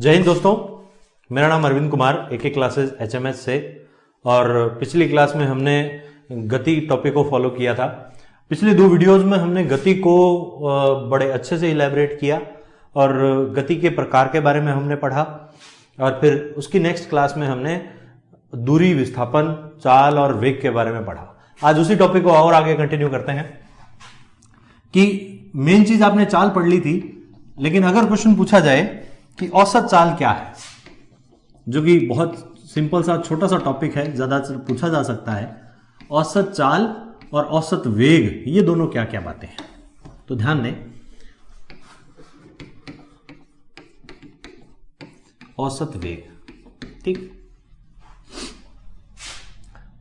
जय हिंद दोस्तों, मेरा नाम अरविंद कुमार एक क्लासेस HMS से। और पिछली क्लास में हमने गति टॉपिक को फॉलो किया था। पिछली दो वीडियोस में हमने गति को बड़े अच्छे से इलैबोरेट किया और गति के प्रकार के बारे में हमने पढ़ा। और फिर उसकी नेक्स्ट क्लास में हमने दूरी, विस्थापन, चाल और वेग के बारे में पढ़ा। आज उसी टॉपिक को और आगे कंटिन्यू करते हैं कि मेन चीज आपने चाल पढ़ ली थी, लेकिन अगर क्वेश्चन पूछा जाए कि औसत चाल क्या है, जो कि बहुत सिंपल सा छोटा सा टॉपिक है, ज्यादा पूछा जा सकता है। औसत चाल और औसत वेग, ये दोनों क्या क्या बातें हैं, तो ध्यान दें। औसत वेग, ठीक।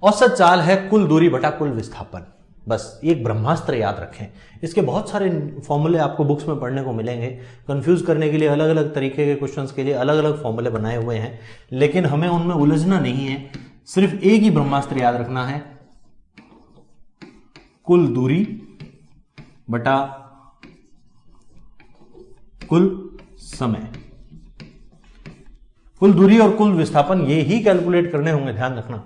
औसत चाल है कुल दूरी बटा कुल विस्थापन। बस एक ब्रह्मास्त्र याद रखें। इसके बहुत सारे फॉर्मूले आपको बुक्स में पढ़ने को मिलेंगे। कंफ्यूज करने के लिए अलग अलग तरीके के क्वेश्चंस के लिए अलग अलग फॉर्मूले बनाए हुए हैं, लेकिन हमें उनमें उलझना नहीं है। सिर्फ एक ही ब्रह्मास्त्र याद रखना है, कुल दूरी बटा कुल समय। कुल दूरी और कुल विस्थापन ये ही कैलकुलेट करने होंगे, ध्यान रखना।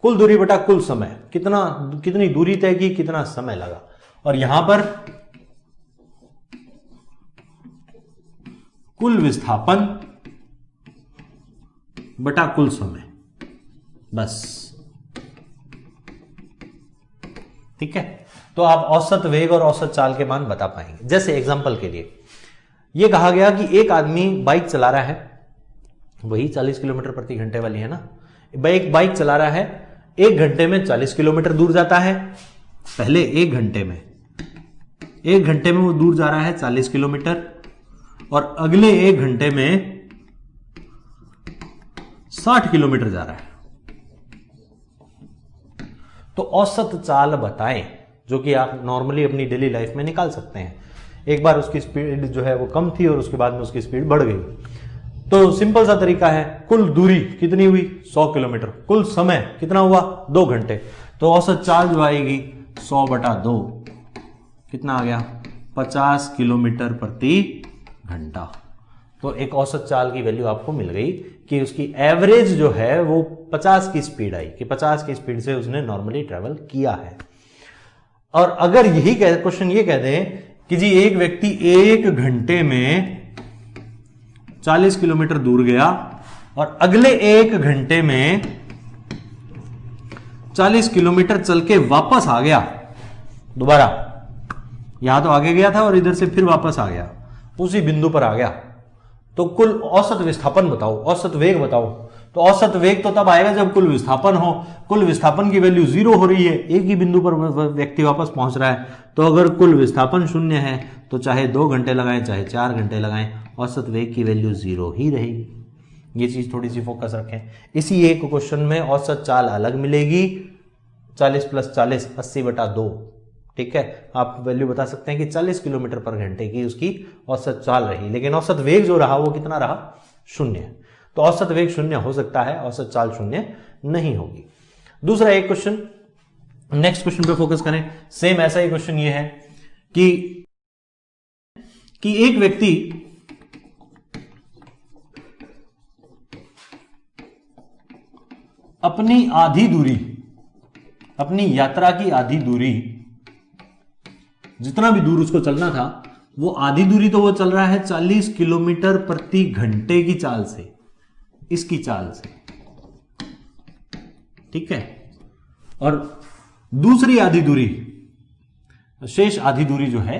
कुल दूरी बटा कुल समय, कितनी दूरी तय की, कितना समय लगा। और यहां पर कुल विस्थापन बटा कुल समय, बस, ठीक है। तो आप औसत वेग और औसत चाल के मान बता पाएंगे। जैसे एग्जांपल के लिए यह कहा गया कि एक आदमी बाइक चला रहा है, वही 40 किलोमीटर प्रति घंटे वाली है ना। बाइक चला रहा है, 1 घंटे में 40 किलोमीटर दूर जाता है। पहले 1 घंटे में वो दूर जा रहा है 40 किलोमीटर, और अगले 1 घंटे में 60 किलोमीटर जा रहा है। तो औसत चाल बताएं, जो कि आप नॉर्मली अपनी डेली लाइफ में निकाल सकते हैं। एक बार उसकी स्पीड जो है वो कम थी और उसके बाद में उसकी स्पीड बढ़ गई। तो सिंपल सा तरीका है, कुल दूरी कितनी हुई 100 किलोमीटर, कुल समय कितना हुआ 2 घंटे। तो औसत चाल जो आएगी 100 बटा 2, कितना आ गया 50 किलोमीटर प्रति घंटा। तो एक औसत चाल की वैल्यू आपको मिल गई कि उसकी एवरेज जो है वो 50 की स्पीड आई, कि 50 की स्पीड से उसने नॉर्मली ट्रेवल किया है। और अगर यही क्वेश्चन ये कह दें कि जी एक व्यक्ति 1 घंटे में 40 किलोमीटर दूर गया और अगले 1 घंटे में 40 किलोमीटर चल के वापस आ गया, दोबारा यहां तो आगे गया था और इधर से फिर वापस आ गया, उसी बिंदु पर आ गया। तो कुल औसत विस्थापन बताओ, औसत वेग बताओ। तो औसत वेग तो तब आएगा जब कुल विस्थापन हो। कुल विस्थापन की वैल्यू 0 हो रही है, एक ही बिंदु पर व्यक्ति वापस पहुंच रहा है। तो अगर कुल विस्थापन 0 है तो चाहे 2 घंटे लगाएं चाहे 4 घंटे लगाएं, औसत वेग की वैल्यू 0 ही रहेगी। ये चीज थोड़ी सी फोकस रखें। इसी एक क्वेश्चन में औसत चाल अलग मिलेगी, 40 + 40 80 बटा 2, ठीक है। आप वैल्यू बता सकते हैं कि 40 किलोमीटर पर घंटे की उसकी औसत चाल रही, लेकिन औसत वेग जो रहा वो कितना रहा 0। तो औसत वेग 0 हो सकता है, औसत चाल 0 नहीं होगी। दूसरा एक क्वेश्चन, नेक्स्ट क्वेश्चन पे फोकस करें। सेम ऐसा ही क्वेश्चन ये है कि एक व्यक्ति अपनी आधी दूरी, अपनी यात्रा की आधी दूरी, जितना भी दूर उसको चलना था वो आधी दूरी तो वो चल रहा है 40 किलोमीटर प्रति घंटे की चाल से, इसकी चाल से, ठीक है। और दूसरी आधी दूरी, शेष आधी दूरी जो है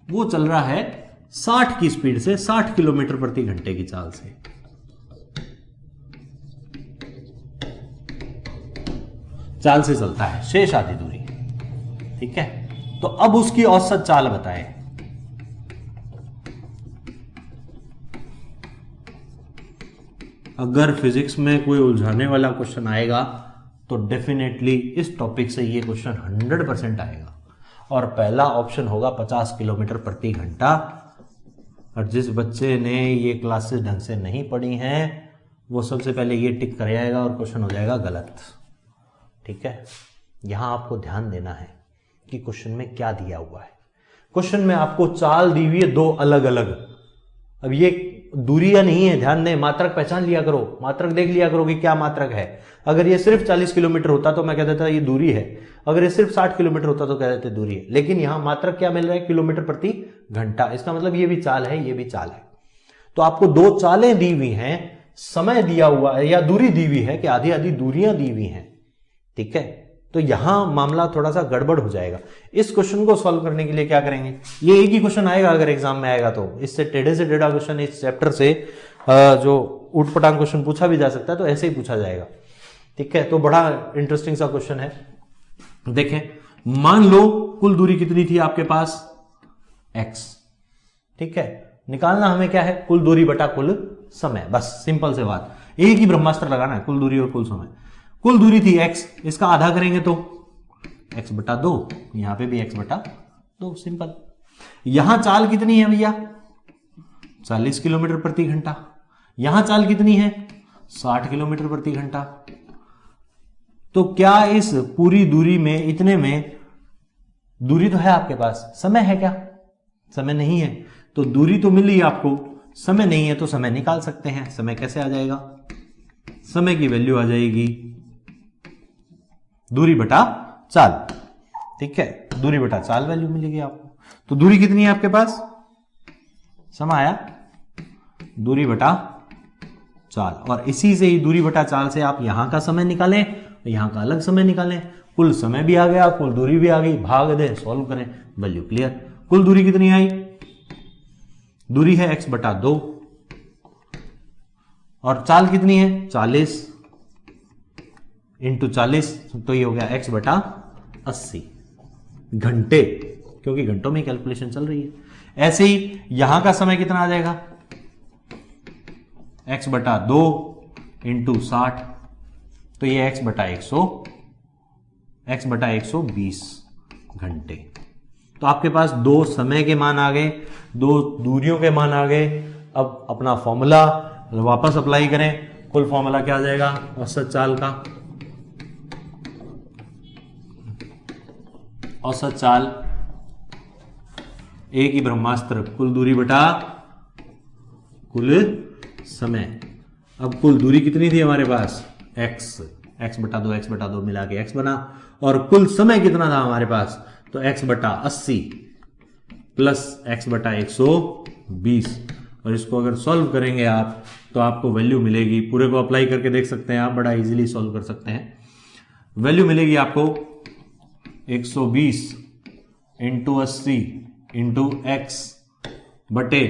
वो चल रहा है 60 की स्पीड से, 60 किलोमीटर प्रति घंटे की चाल से। चाल से चलता है शेष आधी दूरी, ठीक है। तो अब उसकी औसत चाल बताएं। अगर फिजिक्स में कोई उलझाने वाला क्वेश्चन आएगा तो डेफिनेटली इस टॉपिक से ये क्वेश्चन 100% आएगा। और पहला ऑप्शन होगा 50 किलोमीटर प्रति घंटा। और जिस बच्चे ने ये क्लासेस ढंग से नहीं पढ़ी हैं वो सबसे पहले ये टिक कर आएगा और क्वेश्चन हो जाएगा गलत, ठीक है। यहां आपको ध्यान देना है कि क्वेश्चन में क्या दिया हुआ है। क्वेश्चन में आपको चाल दी हुई है 2 अलग अलग, अब ये दूरी या नहीं है, ध्यान दें, मात्रक पहचान लिया करो, मात्रक देख लिया करो कि क्या मात्रक है। अगर ये सिर्फ 40 किलोमीटर होता तो मैं कह देता ये दूरी है, अगर ये सिर्फ 60 किलोमीटर होता तो कह देते दूरी है, लेकिन यहां मात्रक क्या मिल रहा है, किलोमीटर प्रति घंटा। इसका मतलब ये भी चाल है, ये भी चाल है। तो आपको दो चालें दी हुई हैं, समय दिया हुआ है या दूरी दी हुई है कि आधी आधी दूरियां दी हुई हैं, ठीक है। तो यहां मामला थोड़ा सा गड़बड़ हो जाएगा। इस क्वेश्चन को सॉल्व करने के लिए क्या करेंगे, ये एक ही क्वेश्चन आएगा अगर एग्जाम में आएगा तो, इससे टेढ़े से टेढ़ा क्वेश्चन इस चैप्टर से जो उटपटांग क्वेश्चन पूछा भी जा सकता है तो ऐसे ही पूछा जाएगा, ठीक है। तो बड़ा इंटरेस्टिंग सा क्वेश्चन है। देखें, मान लो कुल दूरी कितनी थी आपके पास, x, ठीक है। निकालना हमें क्या है, कुल दूरी बटा कुल समय, बस सिंपल से बात, एक ही ब्रह्मास्त्र लगाना है, कुल दूरी और कुल समय। कुल दूरी थी x, इसका आधा करेंगे तो x बटा 2, यहां पे भी x बटा 2, सिंपल। यहां चाल कितनी है भैया, 40 किलोमीटर प्रति घंटा। यहां चाल कितनी है, 60 किलोमीटर प्रति घंटा। तो क्या इस पूरी दूरी में, इतने में दूरी तो है आपके पास, समय है क्या, समय नहीं है। तो दूरी तो मिली आपको, समय नहीं है, तो समय निकाल सकते हैं। समय कैसे आ जाएगा, समय की वैल्यू आ जाएगी दूरी बटा चाल, ठीक है। दूरी बटा चाल वैल्यू मिलेगी आपको। तो दूरी कितनी है आपके पास, समय आया दूरी बटा चाल, और इसी से ही दूरी बटा चाल से आप यहां का समय निकालें, यहां का अलग समय निकालें। कुल समय भी आ गया, कुल दूरी भी आ गई, भाग दें, सॉल्व करें, वैल्यू क्लियर। कुल दूरी कितनी आई, दूरी है x बटा 2, और चाल कितनी है 40 इंटू 40, तो ये हो गया x बटा 80 घंटे, क्योंकि घंटों में कैलकुलेशन चल रही है। ऐसे ही यहां का समय कितना आ जाएगा, x बटा 2 इंटू 60, तो ये x बटा 120 घंटे। तो आपके पास दो समय के मान आ गए, दो दूरियों के मान आ गए। अब अपना फॉर्मूला वापस अप्लाई करें। कुल फॉर्मूला क्या आ जाएगा औसत चाल का, औसत चाल एक ही ब्रह्मास्त्र, कुल दूरी बटा कुल समय। अब कुल दूरी कितनी थी हमारे पास, x बटा 2 मिला के x बना, और कुल समय कितना था हमारे पास, तो x बटा 80 प्लस x बटा 120, और इसको अगर सॉल्व करेंगे आप तो आपको वैल्यू मिलेगी, पूरे को अप्लाई करके देख सकते हैं आप, बड़ा इजीली सॉल्व कर सकते हैं। वैल्यू मिलेगी आपको 120 इंटू 80 इंटू x बटे,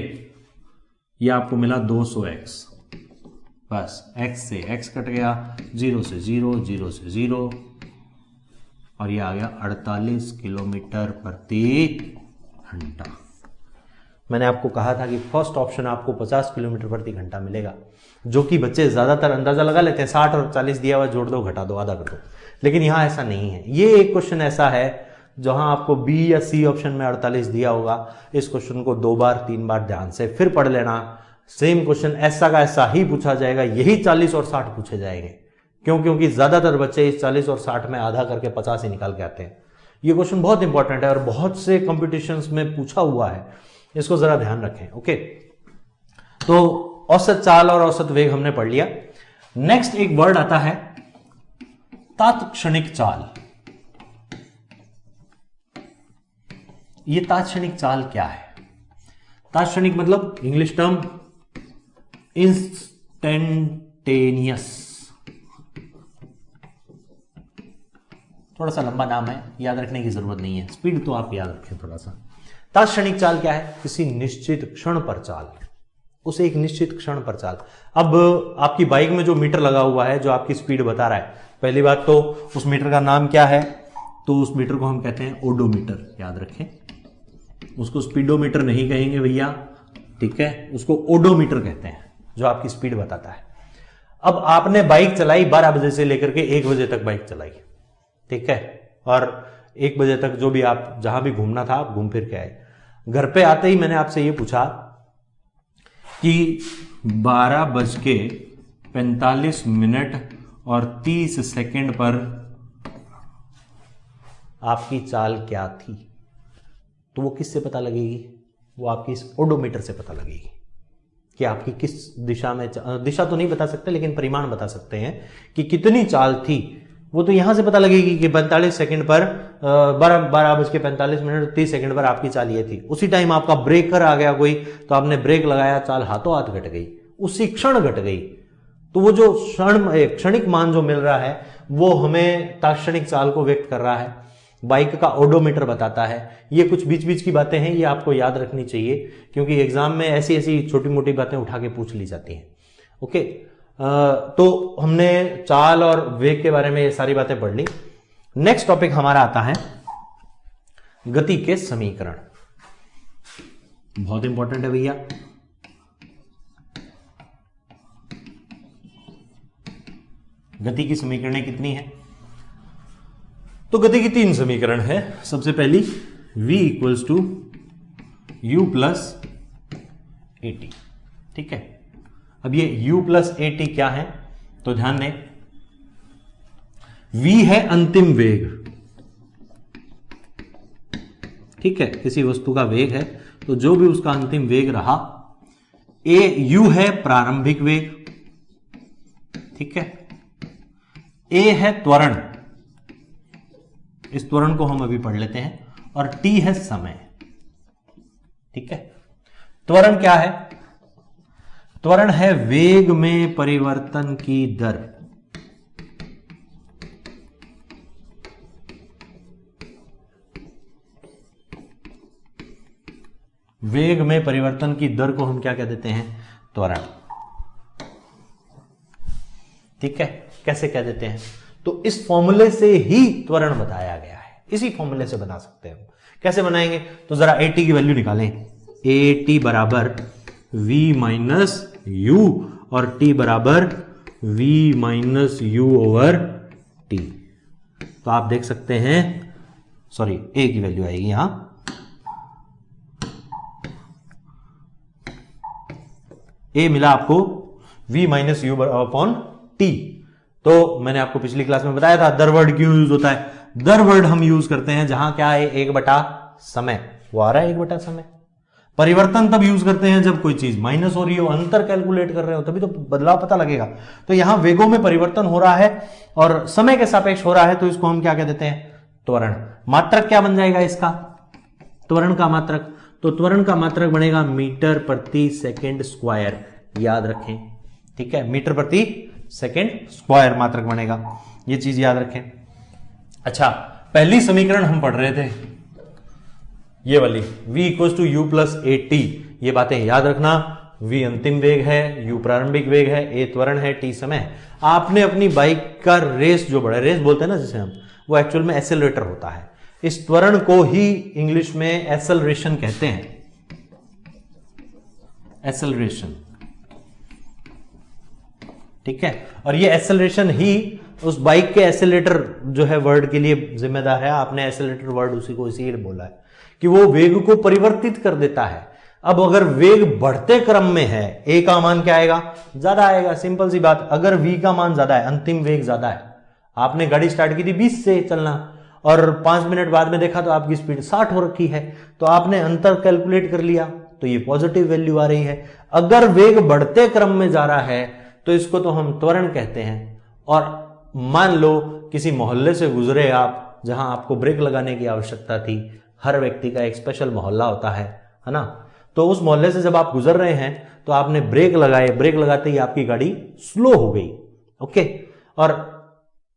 ये आपको मिला 200x, बस x से x कट गया, 0 से 0, 0 से 0, और ये आ गया 48 किलोमीटर प्रति घंटा। मैंने आपको कहा था कि फर्स्ट ऑप्शन आपको 50 किलोमीटर प्रति घंटा मिलेगा, जो कि बच्चे ज्यादातर अंदाजा लगा लेते हैं, 60 और 40 दिया हुआ, जोड़ दो घटा दो आधा कर दो, लेकिन यहां ऐसा नहीं है। ये एक क्वेश्चन ऐसा है जहां आपको बी या सी ऑप्शन में 48 दिया होगा, इस क्वेश्चन को 2 बार 3 बार ध्यान से फिर पढ़ लेना। सेम क्वेश्चन ऐसा का ऐसा ही पूछा जाएगा, यही 40 और 60 पूछे जाएंगे। क्यों, क्योंकि ज्यादातर बच्चे इस 40 और 60 में आधा करके 50 ही निकाल के आते हैं। ये क्वेश्चन बहुत इंपॉर्टेंट है और बहुत से कॉम्पिटिशन्स में पूछा हुआ है, इसको जरा ध्यान रखें। ओके, तो औसत चाल और औसत वेग हमने पढ़ लिया। नेक्स्ट एक वर्ड आता है तात्क्षणिक चाल। ये तात्क्षणिक चाल क्या है, तात्क्षणिक मतलब इंग्लिश टर्म इंस्टेंटेनियस, थोड़ा सा लंबा नाम है, याद रखने की जरूरत नहीं है, स्पीड तो आप याद रखें थोड़ा सा। तात्क्षणिक चाल क्या है, किसी निश्चित क्षण पर चाल, उसे एक निश्चित क्षण पर चाल। अब आपकी बाइक में जो मीटर लगा हुआ है जो आपकी स्पीड बता रहा है, पहली बात तो उस मीटर का नाम क्या है, तो उस मीटर को हम कहते हैं ओडोमीटर, याद रखें। उसको स्पीडोमीटर नहीं कहेंगे भैया, ठीक है, उसको ओडोमीटर कहते हैं, जो आपकी स्पीड बताता है। अब आपने बाइक चलाई 12 बजे से लेकर के 1 बजे तक बाइक चलाई, ठीक है, और 1 बजे तक जो भी आप जहां भी घूमना था आप घूम फिर के आए। घर पे आते ही मैंने आपसे ये पूछा कि 12:45 और 30 सेकंड पर आपकी चाल क्या थी, तो वो किससे पता लगेगी, वो आपकी इस ओडोमीटर से पता लगेगी। कि आपकी किस दिशा में, दिशा तो नहीं बता सकते लेकिन परिमाण बता सकते हैं कि कितनी चाल थी। वो तो यहां से पता लगेगी कि 45 सेकंड पर 12:45 30 सेकंड पर आपकी चाल ये थी। उसी टाइम आपका ब्रेकर आ गया कोई, तो आपने ब्रेक लगाया, चाल हाथों हाथ घट गई, उसी क्षण घट गई। तो वो जो क्षणिक मान जो मिल रहा है वो हमें तात्क्षणिक चाल को व्यक्त कर रहा है। बाइक का ओडोमीटर बताता है। ये कुछ बीच बीच की बातें हैं, ये आपको याद रखनी चाहिए क्योंकि एग्जाम में ऐसी ऐसी छोटी मोटी बातें उठा के पूछ ली जाती हैं। ओके, तो हमने चाल और वेग के बारे में ये सारी बातें पढ़ ली। नेक्स्ट टॉपिक हमारा आता है गति के समीकरण। बहुत इंपॉर्टेंट है भैया। गति की समीकरणें कितनी है? तो गति की 3 समीकरण है। सबसे पहली v equals to u plus a t. ठीक है, अब ये u प्लस ए टी क्या है? तो ध्यान दें, v है अंतिम वेग। ठीक है, किसी वस्तु का वेग है तो जो भी उसका अंतिम वेग रहा, u है प्रारंभिक वेग। ठीक है, a है त्वरण, इस त्वरण को हम अभी पढ़ लेते हैं, और t है समय। ठीक है, त्वरण क्या है? त्वरण है वेग में परिवर्तन की दर। वेग में परिवर्तन की दर को हम क्या कह देते हैं? त्वरण। ठीक है, कैसे कह देते हैं? तो इस फॉर्मूले से ही त्वरण बताया गया है, इसी फॉर्मूले से बना सकते हैं। कैसे बनाएंगे? तो जरा ए टी की वैल्यू निकालें। ए टी बराबर v माइनस यू और t बराबर v minus you over T. तो आप देख सकते हैं, सॉरी a की वैल्यू आएगी यहां, a मिला आपको v minus you upon T. तो मैंने आपको पिछली क्लास में बताया था दर वर्ड क्यों यूज होता है। दर वर्ड हम यूज करते हैं जहां क्या है? 1/समय, वो आ रहा है 1/समय। परिवर्तन तब यूज करते हैं जब कोई चीज माइनस हो रही हो, अंतर कैलकुलेट कर रहे हो, तभी तो बदलाव पता लगेगा। तो यहां वेगों में परिवर्तन हो रहा है और समय के सापेक्ष हो रहा है, तो इसको हम क्या कह देते हैं? त्वरण। मात्रक क्या बन जाएगा इसका? त्वरण का मात्रक, तो त्वरण का मात्रक बनेगा मीटर प्रति सेकेंड स्क्वायर। याद रखें, ठीक है, मीटर प्रति सेकेंड स्क्वायर मात्रक बनेगा, ये चीज याद रखें। अच्छा, पहली समीकरण हम पढ़ रहे थे ये वाली, v equals to u plus a t. ये बातें याद रखना। v अंतिम वेग है, u प्रारंभिक वेग है, a त्वरण है, t समय। आपने अपनी बाइक का रेस जो बढ़ा, रेस बोलते हैं ना जिसे हम, वो एक्चुअल में एक्सेलरेटर होता है। इस त्वरण को ही इंग्लिश में एक्सेलरेशन कहते हैं, एक्सेलरेशन। ठीक है, और ये एक्सेलरेशन ही उस बाइक के एक्सेलरेटर जो है वर्ड के लिए जिम्मेदार है। आपने एक्सेलरेटर वर्ड उसी को इसीलिए बोला है कि वो वेग को परिवर्तित कर देता है। अब अगर वेग बढ़ते क्रम में है, a का मान क्या आएगा? ज्यादा आएगा। सिंपल सी बात, अगर v का मान ज्यादा है, अंतिम वेग ज्यादा है, आपने गाड़ी स्टार्ट की थी 20 से चलना और 5 मिनट बाद में देखा तो आपकी स्पीड 60 हो रखी है, तो आपने अंतर कैलकुलेट कर लिया, तो ये पॉजिटिव वैल्यू आ रही है। अगर वेग बढ़ते क्रम में जा रहा है तो इसको तो हम त्वरण कहते हैं। और मान लो किसी मोहल्ले से गुजरे आप, जहां आपको ब्रेक लगाने की आवश्यकता थी। हर व्यक्ति का एक स्पेशल मोहल्ला होता है ना? तो उस मोहल्ले से जब आप गुजर रहे हैं तो आपने ब्रेक लगाए, ब्रेक लगाते ही आपकी गाड़ी स्लो हो गई। ओके, और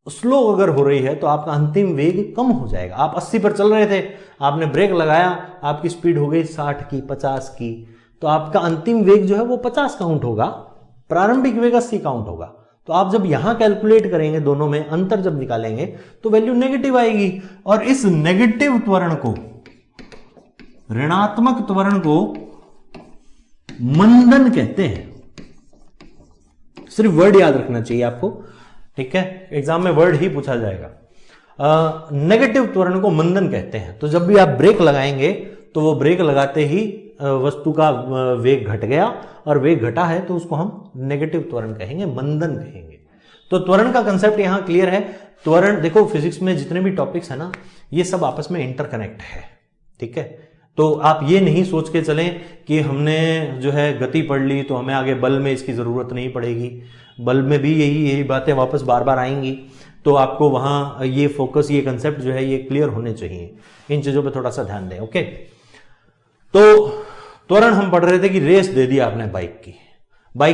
स्लो अगर हो रही है तो आपका अंतिम वेग कम हो जाएगा। आप 80 पर चल रहे थे, आपने ब्रेक लगाया, आपकी स्पीड हो गई 60 की, 50 की, तो आपका अंतिम वेग जो है वो 50 काउंट होगा, प्रारंभिक वेग 80 काउंट होगा। तो आप जब यहां कैलकुलेट करेंगे, दोनों में अंतर जब निकालेंगे तो वैल्यू नेगेटिव आएगी। और इस नेगेटिव त्वरण को, ऋणात्मक त्वरण को मंदन कहते हैं। सिर्फ वर्ड याद रखना चाहिए आपको, ठीक है, एग्जाम में वर्ड ही पूछा जाएगा। नेगेटिव त्वरण को मंदन कहते हैं। तो जब भी आप ब्रेक लगाएंगे तो वो ब्रेक लगाते ही वस्तु का वेग घट गया, और वेग घटा है तो उसको हम नेगेटिव त्वरण कहेंगे, मंदन कहेंगे। तो त्वरण का कंसेप्ट यहां क्लियर है। त्वरण, देखो फिजिक्स में जितने भी टॉपिक्स है ना, ये सब आपस में इंटरकनेक्ट है। ठीक है, तो आप ये नहीं सोच के चलें कि हमने जो है गति पढ़ ली तो हमें आगे बल में इसकी जरूरत नहीं पड़ेगी। बल में भी यही बातें वापस बार बार आएंगी, तो आपको वहां ये फोकस, ये कंसेप्ट जो है ये क्लियर होने चाहिए। इन चीजों पे थोड़ा सा ध्यान दें। ओके, तो त्वरण हम पढ़ रहे थे कि रेस दे दी आपने बाइक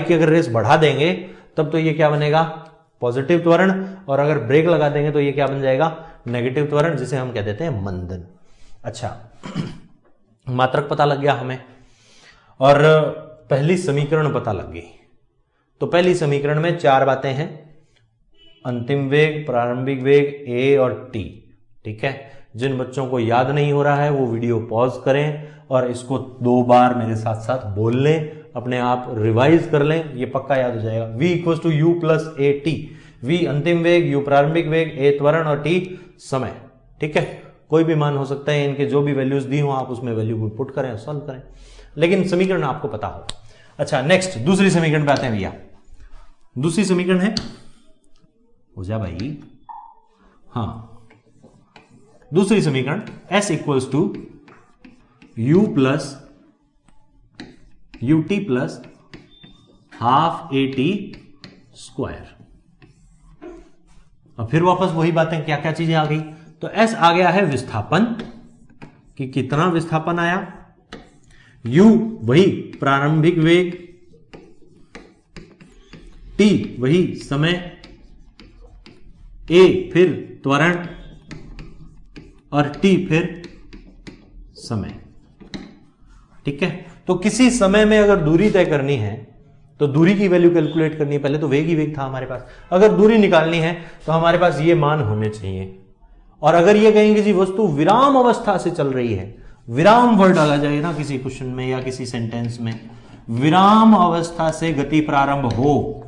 की अगर रेस बढ़ा देंगे तब तो ये क्या बनेगा, पॉजिटिव त्वरण, और अगर ब्रेक लगा देंगे तो ये क्या बन जाएगा, नेगेटिव त्वरण, जिसे हम कह देते हैं मंदन। अच्छा, मात्रक पता लग गया हमें और पहली समीकरण पता लग गई। तो पहली समीकरण में 4 बातें हैं, अंतिम वेग, प्रारंभिक वेग, ए और टी। ठीक है, जिन बच्चों को याद नहीं हो रहा है वो वीडियो पॉज करें और इसको 2 बार मेरे साथ साथ बोल लें, अपने आप रिवाइज कर लें, ये पक्का याद हो जाएगा। v equals to u plus a t, v अंतिम वेग, u प्रारंभिक वेग, a त्वरण और t समय। ठीक है, कोई भी मान हो सकता है, इनके जो भी वैल्यूज दी हो आप उसमें वैल्यू को पुट करें, सॉल्व करें, लेकिन समीकरण आपको पता हो। अच्छा, नेक्स्ट दूसरी समीकरण पे आते हैं भैया। दूसरी समीकरण है, हो जा भाई, हाँ, दूसरी समीकरण s equals to u plus ut plus half a t square. अब फिर वापस वही बातें, क्या क्या चीजें आ गई। तो s आ गया है विस्थापन, कि कितना विस्थापन आया, u वही प्रारंभिक वेग, t वही समय, a फिर त्वरण और t फिर समय। ठीक है, तो किसी समय में अगर दूरी तय करनी है तो दूरी की वैल्यू कैलकुलेट करनी है, पहले तो वेग ही वेग था हमारे पास, अगर दूरी निकालनी है तो हमारे पास ये मान होने चाहिए। और अगर ये कहेंगे जी वस्तु विराम अवस्था से चल रही है, विराम वर्ड डाला जाए ना किसी क्वेश्चन में या किसी सेंटेंस में, विराम अवस्था से गति प्रारंभ हो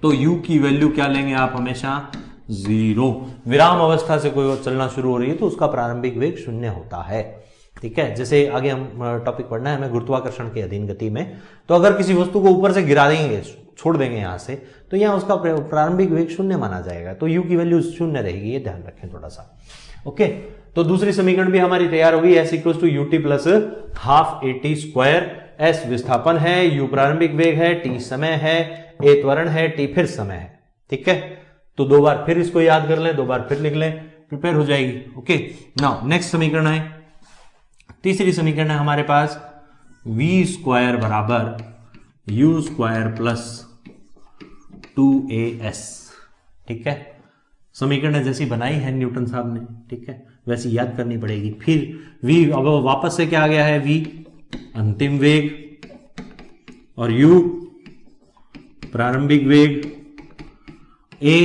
तो u की वैल्यू क्या लेंगे आप, हमेशा 0। विराम अवस्था से कोई चलना शुरू हो रही है तो उसका प्रारंभिक वेग 0 होता है। ठीक है, जैसे आगे हम टॉपिक पढ़ना है हमें गुरुत्वाकर्षण के अधीन गति में, तो अगर किसी वस्तु को ऊपर से गिरा देंगे, छोड़ देंगे यहां से, तो यहां उसका प्रारंभिक वेग 0 माना जाएगा, तो u की वैल्यू 0 रहेगी, ये ध्यान रखें थोड़ा सा। ओके, तो दूसरी समीकरण भी हमारी तैयार होगी, s equals to ut plus half a t square. s विस्थापन है, u प्रारंभिक वेग है, t समय है, a त्वरण है, t फिर समय है। ठीक है, तो 2 बार फिर इसको याद कर लें, 2 बार फिर लिख लें, प्रिपेयर हो जाएगी। ओके, नाउ नेक्स्ट समीकरण है, तीसरी समीकरण है हमारे पास v स्क्वायर बराबर u स्क्वायर प्लस 2as। ठीक है, समीकरण जैसी बनाई है न्यूटन साहब ने, ठीक है, वैसी याद करनी पड़ेगी। फिर v अब वापस से क्या आ गया है, v अंतिम वेग और u प्रारंभिक वेग, a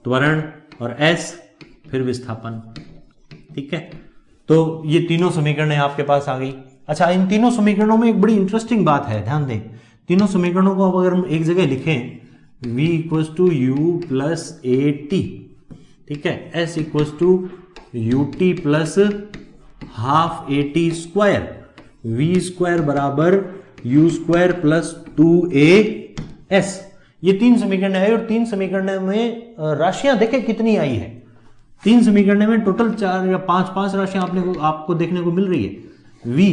त्वरण और s फिर विस्थापन। ठीक है, तो ये तीनों समीकरणें आपके पास आ गई। अच्छा, इन तीनों समीकरणों में एक बड़ी इंटरेस्टिंग बात है, ध्यान दें, तीनों समीकरणों को अब अगर हम एक जगह लिखें, v equals to u plus a t, ठीक है, s equals to u t plus half a t square, v square बराबर यू स्क्वायर प्लस 2as। ये 3 समीकरण आई और 3 समीकरण में राशियां देखें कितनी आई है। 3 समीकरण में टोटल 4 या 5 राशियां आपको देखने को मिल रही है। v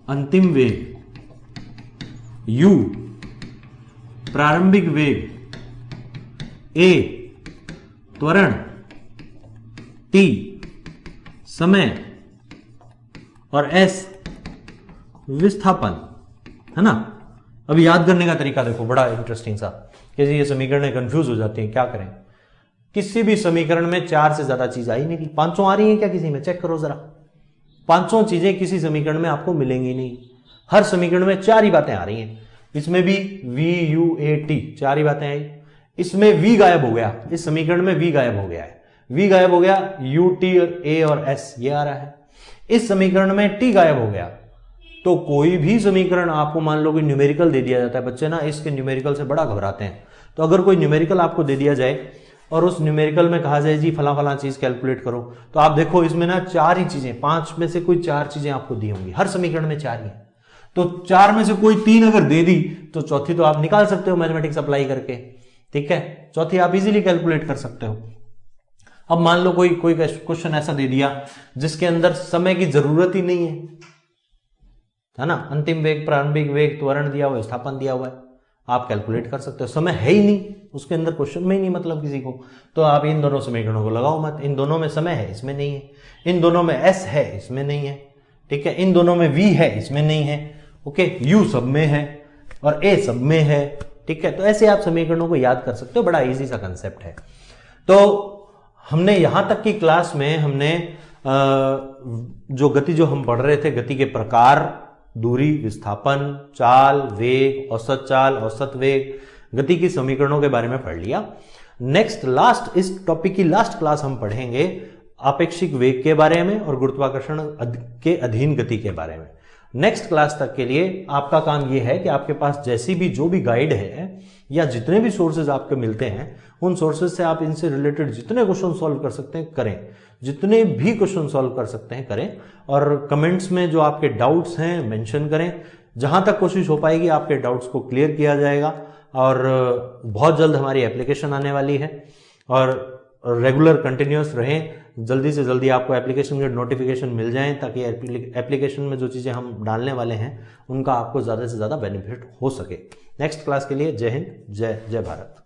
अंतिम वेग, u प्रारंभिक वेग, a त्वरण, t समय और s विस्थापन, है ना। अब याद करने का तरीका देखो, बड़ा इंटरेस्टिंग सा, कैसे ये समीकरणें कंफ्यूज हो जाती हैं, क्या करें। किसी भी समीकरण में 4 से ज्यादा चीज आई नहीं, 5 आ रही है क्या किसी में, चेक करो जरा, 5 चीजें किसी समीकरण में आपको मिलेंगी नहीं। हर समीकरण में 4 ही बातें आ रही हैं। इसमें भी v u a t 4 ही बातें आई। इसमें v गायब हो गया, इस समीकरण में v गायब हो गया है, v गायब हो गया, u t और a और s ये आ रहा है। इस समीकरण में t गायब हो गया। तो कोई भी समीकरण आपको मान लो कि न्यूमेरिकल दे दिया जाता है, बच्चे ना इसके न्यूमेरिकल से बड़ा घबराते हैं। तो अगर कोई न्यूमेरिकल आपको दे दिया जाए और उस न्यूमेरिकल में कहा जाए जी फला चीज कैलकुलेट करो, तो आप देखो इसमें ना 4 ही चीजें, 5 में से कोई 4 चीजें आपको दी होंगी, हर समीकरण में 4 ही है। तो 4 में से कोई 3 अगर दे दी तो चौथी तो आप निकाल सकते हो मैथमेटिक्स अप्लाई करके, ठीक है, चौथी आप इजीली कैलकुलेट कर सकते हो। अब मान लो कोई क्वेश्चन ऐसा दे दिया जिसके अंदर समय की जरूरत ही नहीं है ना, अंतिम वेग, प्रारंभिक वेग, त्वरण दिया हुआ है, विस्थापन दिया हुआ है, आप कैलकुलेट कर सकते हो, समय है ही नहीं उसके अंदर, क्वेश्चन में ही नहीं मतलब किसी को, तो आप इन दोनों समीकरणों को लगाओ मत। इन दोनों में समय है, इसमें नहीं है, इन दोनों में एस है, इसमें नहीं है, ठीक है, इन दोनों में वी है, इसमें नहीं है, ओके, यू सब में है और ए सब में है, ठीक है। तो ऐसे आप समीकरणों को याद कर सकते हो, बड़ा इजी सा कंसेप्ट है। तो हमने यहां तक की क्लास में हमने जो गति जो हम पढ़ रहे थे, गति के प्रकार, दूरी, विस्थापन, चाल, वेग, औसत वेग, गति की समीकरणों के बारे में पढ़ लिया। नेक्स्ट लास्ट इस टॉपिक की लास्ट क्लास हम पढ़ेंगे आपेक्षिक वेग के बारे में और गुरुत्वाकर्षण के अधीन गति के बारे में। नेक्स्ट क्लास तक के लिए आपका काम यह है कि आपके पास जैसी भी जो भी गाइड है या जितने भी सोर्सेज आपको मिलते हैं उन सोर्सेज से आप इनसे रिलेटेड जितने क्वेश्चन सॉल्व कर सकते हैं करें, जितने भी क्वेश्चन सॉल्व कर सकते हैं करें, और कमेंट्स में जो आपके डाउट्स हैं मेंशन करें। जहां तक कोशिश हो पाएगी आपके डाउट्स को क्लियर किया जाएगा। और बहुत जल्द हमारी एप्लीकेशन आने वाली है और रेगुलर कंटिन्यूअस रहें, जल्दी से जल्दी आपको एप्लीकेशन के नोटिफिकेशन मिल जाएं ताकि एप्लीकेशन में जो चीज़ें हम डालने वाले हैं उनका आपको ज़्यादा से ज़्यादा बेनिफिट हो सके। नेक्स्ट क्लास के लिए जय हिंद, जय भारत।